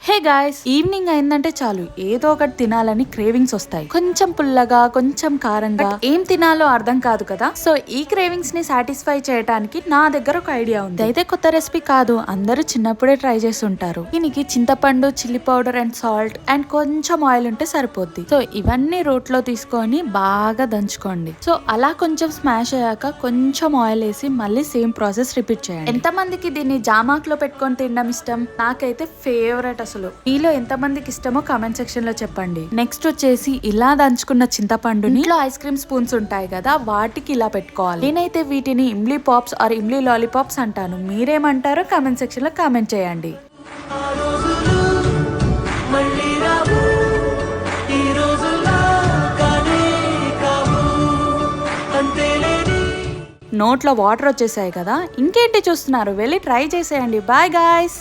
Hey guys, evening అయిందంటే చాలు ఏదో ఒకటి తినాలని క్రేవింగ్స్ వస్తాయి. కొంచెం పుల్లగా, కొంచెం కారంగా, ఏం తినాలో అర్థం కాదు కదా. సో ఈ క్రేవింగ్స్ ని సాటిస్ఫై చేయడానికి నా దగ్గర ఒక ఐడియా ఉంది. అయితే కొత్త రెసిపీ కాదు, అందరూ చిన్నప్పుడే ట్రై చేసి ఉంటారు. దీనికి చింతపండు, chilli powder and salt and కొంచెం ఆయిల్ ఉంటే సరిపోద్ది. సో ఇవన్నీ రోట్లో తీసుకొని బాగా దంచుకోండి. సో అలా కొంచెం స్మాష్ అయ్యాక కొంచెం ఆయిల్ వేసి మళ్ళీ సేమ్ ప్రాసెస్ రిపీట్ చేయండి. ఎంత మందికి దీన్ని జామాక్ లో పెట్టుకొని తినడం ఇష్టం? నాకైతే ఫేవరెట్. మీలో ఎంత మందికి ఇష్టమో కామెంట్ సెక్షన్ లో చెప్పండి. నెక్స్ట్ వచ్చేసి ఇలా దంచుకున్న చింతపండుని ఇంట్లో ఐస్ క్రీమ్ స్పూన్స్ ఉంటాయి కదా, వాటికి ఇలా పెట్టుకోవాలి. నేనైతే వీటిని imli pops or imli lollipops అంటాను. మీరేమంటారో కామెంట్ సెక్షన్ లో కామెంట్ చేయండి. నోట్లో వాటర్ వచ్చేసాయి కదా, ఇంకేంటి చూస్తున్నారు, వెళ్ళి ట్రై చేసేయండి. Bye guys.